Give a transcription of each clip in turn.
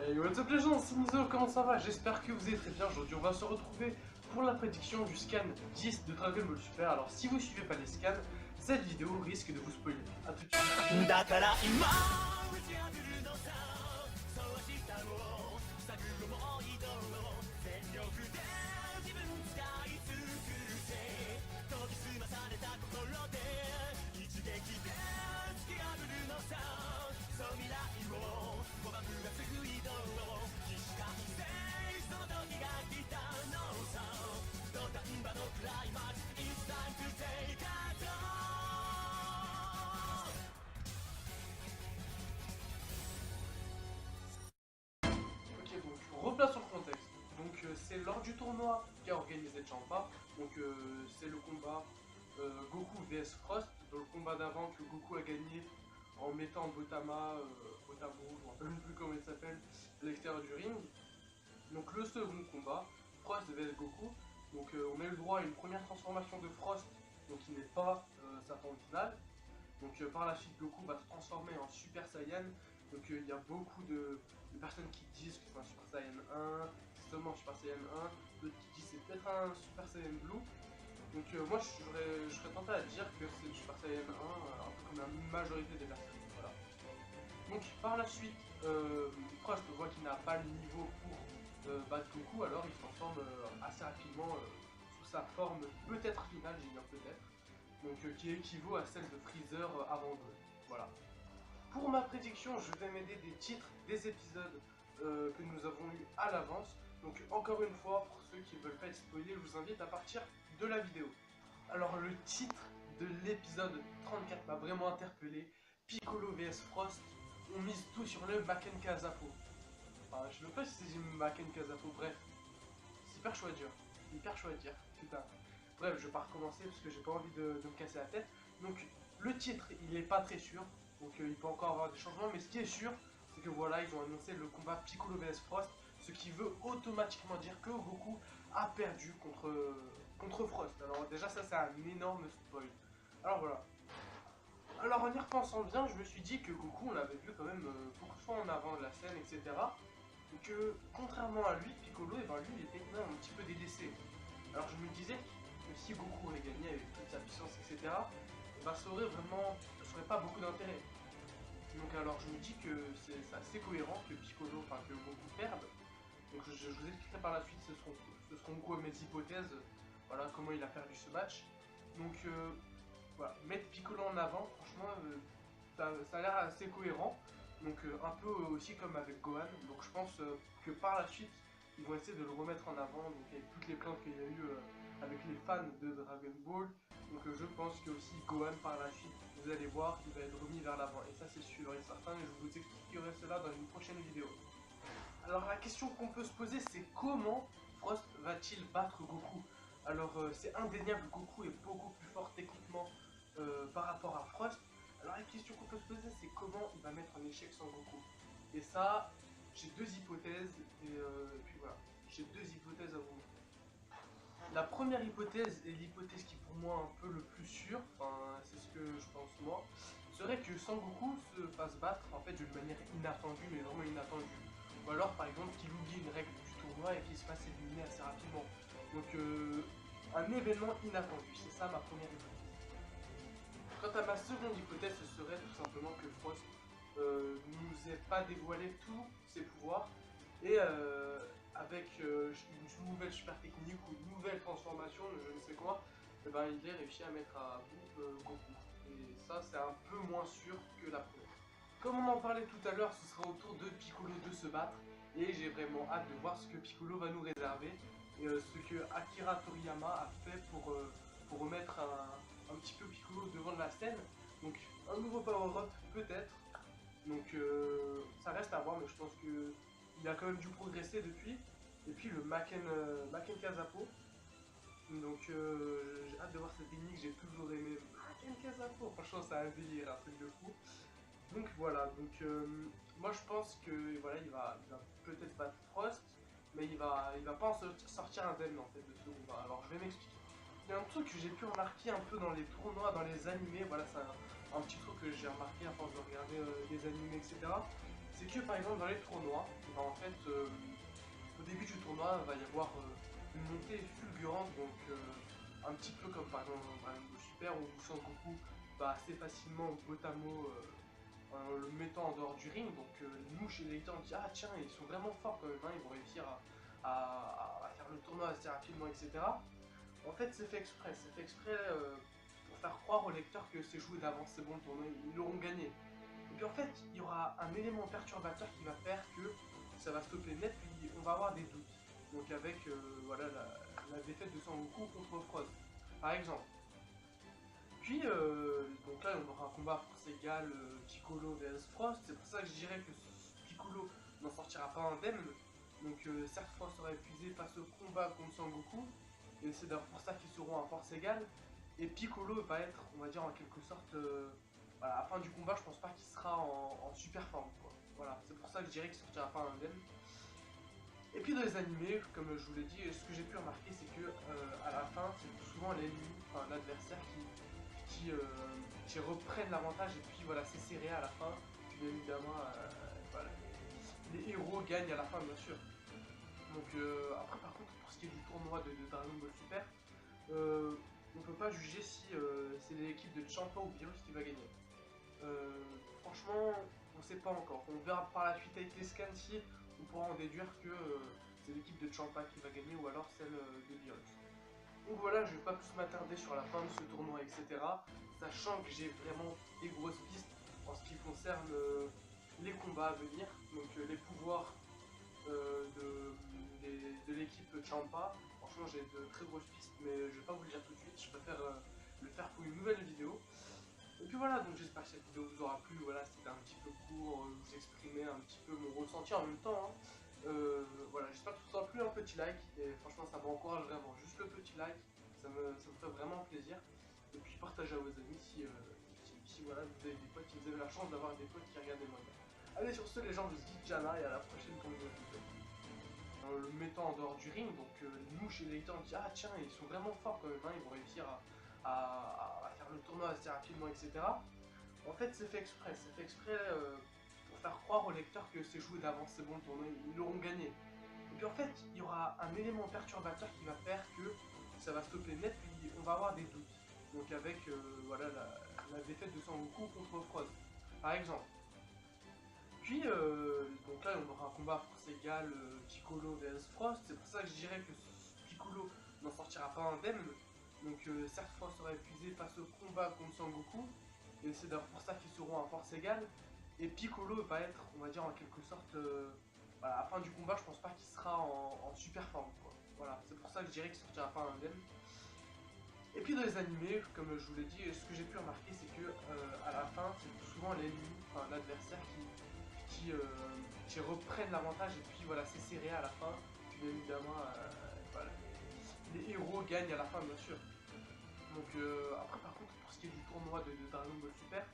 Hey, what's up les gens, c'est Mizo, comment ça va? J'espère que vous allez très bien. Aujourd'hui on va se retrouver pour la prédiction du scan 10 de Dragon Ball Super. Alors si vous suivez pas les scans, cette vidéo risque de vous spoiler. A tout de suite. Ok, donc replaçons le contexte. Donc c'est lors du tournoi qu'a organisé Champa. Donc c'est le combat Goku vs Frost. Dans le combat d'avant que Goku a gagné en mettant Botamo, je ne me rappelle même plus comment il s'appelle, à l'extérieur du ring. Donc le second combat, Frost vs Goku. Donc on a eu le droit à une première transformation de Frost, donc qui n'est pas sa forme finale. Donc par la suite Goku va se transformer en Super Saiyan. Donc il y a beaucoup de personnes qui disent que c'est un Super Saiyan 1, c'est seulement un Super Saiyan 1, d'autres qui disent que c'est peut-être un Super Saiyan Blue. Donc moi je serais tenté à dire que c'est le Super Saiyan 1, un peu comme la majorité des personnes. Voilà. Donc par la suite, Frost voit qu'il n'a pas le niveau pour battre Goku, alors il se transforme assez rapidement sous sa forme peut-être finale, j'ai bien peut-être, donc qui équivaut à celle de Freezer avant eux. Voilà. Pour ma prédiction, je vais m'aider des titres des épisodes que nous avons eu à l'avance. Donc encore une fois, pour ceux qui ne veulent pas être spoilés, je vous invite à partir de la vidéo. Alors le titre de l'épisode 34 m'a vraiment interpellé. Piccolo vs Frost, on mise tout sur le Makenka Zappo. Enfin, je sais même pas si c'est Makenka Zappo, bref. C'est hyper chaud à dire. Hyper chaud à dire, putain. Bref, je vais pas recommencer parce que j'ai pas envie de me casser la tête. Donc le titre, il est pas très sûr. Donc il peut encore avoir des changements, mais ce qui est sûr, c'est que voilà, ils ont annoncé le combat Piccolo vs Frost, ce qui veut automatiquement dire que Goku a perdu contre Frost. Alors déjà ça c'est un énorme spoil. Alors voilà. Alors en y repensant bien, je me suis dit que Goku on l'avait vu quand même beaucoup de fois en avant de la scène, etc. Et que contrairement à lui, Piccolo, et ben lui il était quand même un petit peu délaissé. Alors je me disais que si Goku aurait gagné avec toute sa puissance, etc., et ben ça aurait pas beaucoup d'intérêt. Donc alors je me dis que c'est assez cohérent que Piccolo, enfin que Goku perde. Donc je vous expliquerai par la suite, ce seront quoi mes hypothèses, voilà comment il a perdu ce match. Donc voilà, mettre Piccolo en avant, franchement ça a l'air assez cohérent. Donc un peu aussi comme avec Gohan. Donc je pense que par la suite ils vont essayer de le remettre en avant, donc avec toutes les plaintes qu'il y a eu avec les fans de Dragon Ball. Donc je pense que aussi Gohan par la suite, vous allez voir, il va être remis vers l'avant. Et ça c'est sûr et certain, et je vous expliquerai cela dans une prochaine vidéo. Alors la question qu'on peut se poser, c'est comment Frost va-t-il battre Goku? Alors c'est indéniable, Goku est beaucoup plus fort techniquement par rapport à Frost. Alors la question qu'on peut se poser, c'est comment il va mettre en échec son Goku. Et ça, j'ai deux hypothèses, et puis voilà, j'ai deux hypothèses à vous montrer. La première hypothèse, et l'hypothèse qui pour moi un peu le plus sûr, enfin c'est ce que je pense moi, serait que Sangoku se fasse battre en fait d'une manière inattendue, mais vraiment inattendue. Ou alors par exemple qu'il oublie une règle du tournoi et qu'il se fasse éliminer assez rapidement. Donc un événement inattendu, c'est ça ma première hypothèse. Quant à ma seconde hypothèse, ce serait tout simplement que Frost nous ait pas dévoilé tous ses pouvoirs et avec une nouvelle super technique ou une nouvelle transformation, je ne sais quoi, et ben, il ait réussi à mettre à bout Goku. Et ça, c'est un peu moins sûr que la première. Comme on en parlait tout à l'heure, ce sera au tour de Piccolo de se battre. Et j'ai vraiment hâte de voir ce que Piccolo va nous réserver. Et ce que Akira Toriyama a fait pour remettre un petit peu Piccolo devant de la scène. Donc un nouveau power-up peut-être. Donc ça reste à voir, mais je pense qu'il a quand même dû progresser depuis. Et puis le Maken Kazapo. Donc j'ai hâte de voir cette technique, j'ai toujours aimé Maken Kazapo. Franchement c'est un délire, un truc de fou. Donc voilà, donc moi je pense que voilà, il va peut-être battre Frost, mais il va pas en sortir indemne en fait de ce combat. Alors je vais m'expliquer. Il y a un truc que j'ai pu remarquer un peu dans les tournois, dans les animés, voilà, c'est un petit truc que j'ai remarqué à force de regarder des animés, etc. c'est que par exemple dans les tournois, bah, en fait, au début du tournoi, il va y avoir une montée fulgurante, donc un petit peu comme par exemple dans Dragon Ball Super où Sangoku va assez facilement Gotamo en le mettant en dehors du ring. Donc nous chez les lecteurs on dit ah tiens ils sont vraiment forts quand même, hein, ils vont réussir à faire le tournoi assez rapidement, etc. En fait c'est fait exprès, pour faire croire aux lecteurs que c'est joué d'avance, c'est bon le tournoi, ils l'auront gagné. Et puis en fait il y aura un élément perturbateur qui va faire que ça va stopper net, puis on va avoir des doutes. Donc avec voilà, la défaite de Sangoku contre Frost, par exemple. Puis, donc là, on aura un combat force égale Piccolo vs Frost. C'est pour ça que je dirais que Piccolo n'en sortira pas indemne. Donc, certes, Frost sera épuisé face au combat contre Sangoku. Et c'est d'ailleurs pour ça qu'ils seront à force égale. Et Piccolo va être, on va dire, en quelque sorte, voilà, à la fin du combat, je pense pas qu'il sera en super forme, quoi. Voilà, c'est pour ça que je dirais qu'il sortira pas indemne. Et puis dans les animés, comme je vous l'ai dit, ce que j'ai pu remarquer, c'est que à la fin, c'est souvent l'ennemi, enfin l'adversaire qui reprennent l'avantage et puis voilà, c'est serré à la fin. Bien évidemment, voilà, les héros gagnent à la fin, bien sûr. Donc après, par contre, pour ce qui est du tournoi de Dragon Ball Super, on peut pas juger si c'est l'équipe de Champa ou Beerus qui va gagner. Franchement, on sait pas encore. On verra par la suite avec les scans si on pourra en déduire que c'est l'équipe de Champa qui va gagner ou alors celle de Beerus. Donc voilà, je vais pas plus m'attarder sur la fin de ce tournoi, etc. Sachant que j'ai vraiment des grosses pistes en ce qui concerne les combats à venir, donc les pouvoirs de l'équipe Champa. Franchement, j'ai de très grosses pistes, mais je vais pas vous le dire tout de suite. Je préfère le faire pour une nouvelle vidéo. Et puis voilà, donc j'espère que cette vidéo vous aura plu. Voilà, c'était un petit peu court, vous exprimer un petit peu mon ressenti en même temps, hein. Voilà, j'espère que ça vous aura plu, un petit like. Et franchement, ça m'encourage vraiment. Juste le petit like, ça me fait vraiment plaisir. Et puis partagez à vos amis si voilà, vous avez des potes, si vous avez la chance d'avoir des potes qui regardent les mangas. Allez, sur ce, les gens, je vous dis Jana et à la prochaine pour une nouvelle vidéo. En le mettant en dehors du ring, donc nous chez les lecteurs on dit ah tiens ils sont vraiment forts quand même, hein, ils vont réussir à faire le tournoi assez rapidement, etc. En fait c'est fait exprès, pour faire croire aux lecteurs que c'est joué d'avance, c'est bon le tournoi, ils l'auront gagné. Et puis en fait il y aura un élément perturbateur qui va faire que ça va stopper net, puis on va avoir des doutes. Donc avec voilà, la défaite de Sangoku contre Frost, par exemple. Puis, donc là, on aura un combat force égale Piccolo vs Frost. C'est pour ça que je dirais que Piccolo n'en sortira pas indemne. Donc, certes, Frost sera épuisé face au combat contre Sangoku. Et c'est d'ailleurs pour ça qu'ils seront à force égale. Et Piccolo va être, on va dire, en quelque sorte, voilà, à la fin du combat, je pense pas qu'il sera en super forme, quoi. Voilà, c'est pour ça que je dirais qu'il sortira pas indemne. Et puis dans les animés, comme je vous l'ai dit, ce que j'ai pu remarquer, c'est que à la fin, c'est souvent l'ennemi, enfin l'adversaire qui reprennent l'avantage et puis voilà, c'est serré à la fin. Bien évidemment, voilà, les héros gagnent à la fin, bien sûr. Donc après, par contre, pour ce qui est du tournoi de Dragon Ball Super,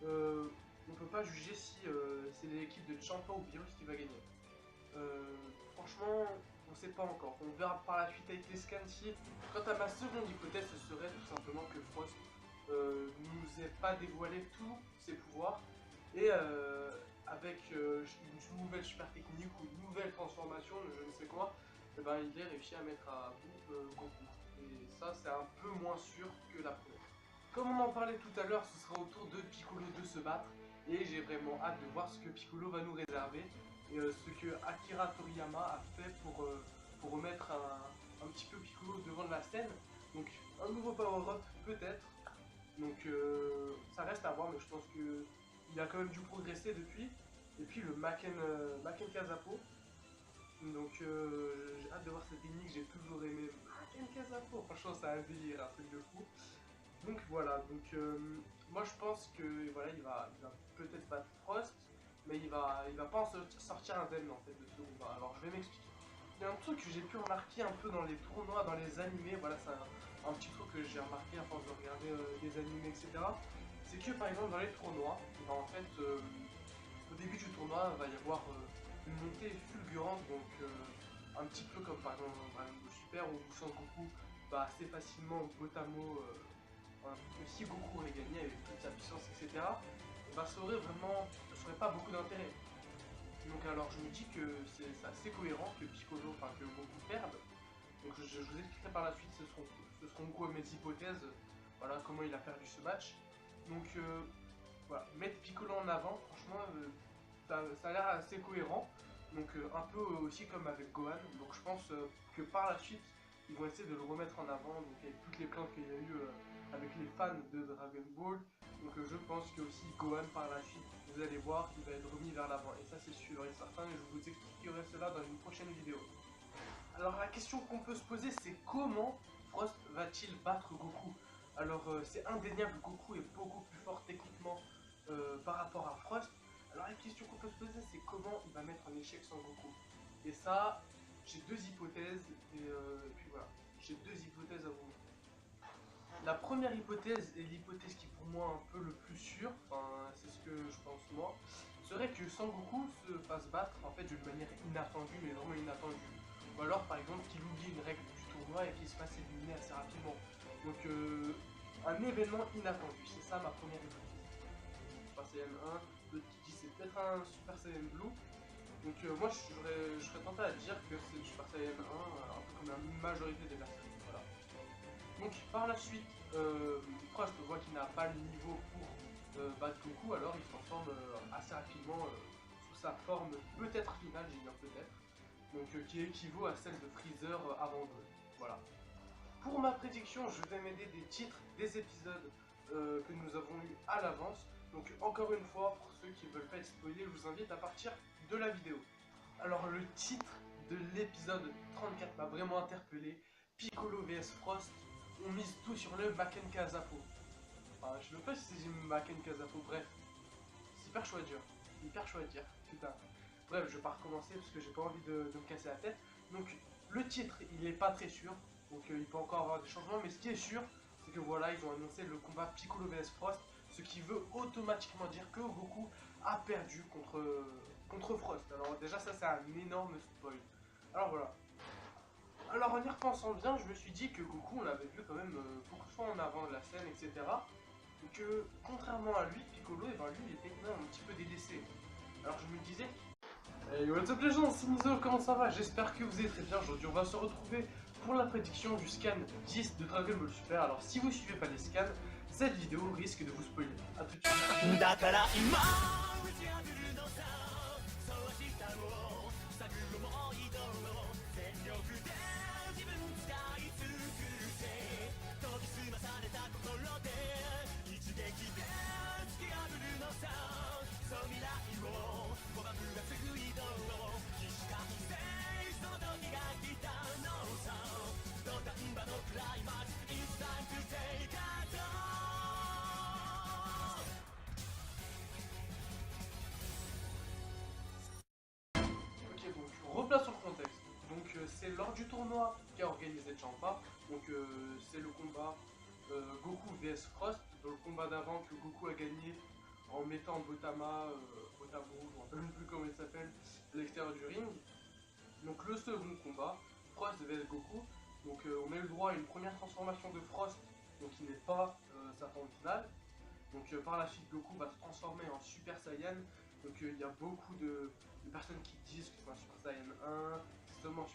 on peut pas juger si c'est l'équipe de Champa ou Beerus qui va gagner. Franchement, on sait pas encore. On verra par la suite avec les scans si. Quant à ma seconde hypothèse, ce serait tout simplement que Frost nous ait pas dévoilé tous ses pouvoirs et avec une nouvelle super technique ou une nouvelle transformation, je ne sais quoi, et ben, il ait réussi à mettre à bout Goku. Et ça, c'est un peu moins sûr que la première. Comme on en parlait tout à l'heure, ce sera au tour de Piccolo de se battre. Et j'ai vraiment hâte de voir ce que Piccolo va nous réserver. Et ce que Akira Toriyama a fait pour remettre un petit peu Piccolo devant de la scène. Donc un nouveau power-up peut-être. Donc ça reste à voir, mais je pense qu'il a quand même dû progresser depuis. Et puis le Maken Kazapo. Donc j'ai hâte de voir cette technique, j'ai toujours aimé Maken Kazapo. Franchement, c'est un délire, un truc de fou. Donc voilà, donc moi je pense que voilà, il va peut-être battre Frost, mais il va pas en sortir indemne en fait de ce combat. Alors je vais m'expliquer. Il y a un truc que j'ai pu remarquer un peu dans les tournois, dans les animés, voilà, c'est un petit truc que j'ai remarqué à force de regarder les animés, etc. C'est que par exemple dans les tournois, bah, en fait, au début du tournoi, il va y avoir une montée fulgurante, donc un petit peu comme par exemple dans Dragon Ball Super où Sangoku va assez facilement Gotamo. Si Goku aurait gagné avec toute sa puissance, etc., bah, ça aurait pas beaucoup d'intérêt. Donc alors je me dis que c'est assez cohérent que Piccolo, enfin que Goku perde. Donc je vous expliquerai par la suite, ce seront quoi mes hypothèses, voilà comment il a perdu ce match. Donc voilà, mettre Piccolo en avant, franchement, ça a l'air assez cohérent. Donc un peu aussi comme avec Gohan. Donc je pense que par la suite, ils vont essayer de le remettre en avant. Donc avec toutes les plaintes qu'il y a eu avec les fans de Dragon Ball. Donc je pense que aussi Gohan par la suite, vous allez voir, il va être remis vers l'avant. Et ça c'est sûr et certain. Et je vous expliquerai cela dans une prochaine vidéo. Alors la question qu'on peut se poser, c'est comment Frost va-t-il battre Goku? Alors c'est indéniable, Goku est beaucoup plus fort techniquement par rapport à Frost. Alors la question qu'on peut se poser, c'est comment il va mettre en échec son Goku. Et ça, j'ai deux hypothèses, et puis voilà, j'ai deux hypothèses à vous montrer. La première hypothèse, et l'hypothèse qui pour moi un peu le plus sûr, enfin c'est ce que je pense moi, serait que Sangoku se fasse battre en fait d'une manière inattendue, mais vraiment inattendue. Ou alors par exemple qu'il oublie une règle du tournoi et qu'il se fasse éliminer assez rapidement. Donc un événement inattendu, c'est ça ma première hypothèse. Super Saiyan 1, l'autre qui dit c'est peut-être un Super Saiyan Blue. Donc moi je serais tenté à dire que c'est le Super Saiyan 1, un peu comme la majorité des personnes. Voilà. Donc par la suite, Frost voit qu'il n'a pas le niveau pour battre Goku, alors il se transforme assez rapidement sous sa forme peut-être finale, j'ai bien peut-être, donc qui équivaut à celle de Freezer avant Gold. Voilà. Pour ma prédiction, je vais m'aider des titres des épisodes que nous avons eu à l'avance. Donc encore une fois, pour ceux qui ne veulent pas être spoilés, je vous invite à partir de la vidéo. Alors le titre de l'épisode 34 m'a vraiment interpellé. Piccolo vs Frost, on mise tout sur le Maken Kazapo. Enfin, je sais même pas si c'est Maken Kazapo, bref. C'est hyper chaud à dire. Hyper chaud à dire, putain. Bref, je vais pas recommencer parce que j'ai pas envie de me casser la tête. Donc le titre, il est pas très sûr. Donc il peut encore avoir des changements, mais ce qui est sûr, c'est que voilà, ils ont annoncé le combat Piccolo vs Frost, ce qui veut automatiquement dire que Goku a perdu contre Frost. Alors déjà ça c'est un énorme spoil. Alors voilà. Alors en y repensant bien, je me suis dit que Goku, on l'avait vu quand même beaucoup de fois en avant de la scène, etc. Et que contrairement à lui, Piccolo, et ben lui, il était quand même un petit peu délaissé. Alors je me disais, hey, what's up les gens, c'est Mizo, comment ça va? J'espère que vous allez très bien. Aujourd'hui, on va se retrouver pour la prédiction du scan 10 de Dragon Ball Super. Alors si vous suivez pas les scans, cette vidéo risque de vous spoiler. A tout de suite. Ok, donc replaçons le contexte. Donc c'est lors du tournoi qu'a organisé Champa. Donc c'est le combat Goku vs Frost. Dans le combat d'avant que Goku a gagné en mettant Botamo, je ne me rappelle même plus comment il s'appelle, à l'extérieur du ring. Donc le second combat, Frost vs Goku. Donc on a eu le droit à une première transformation de Frost, donc qui n'est pas sa forme finale. Donc par la suite, Goku va se transformer en Super Saiyan. Donc il y a beaucoup de personnes qui disent que c'est un Super Saiyan 1, c'est seulement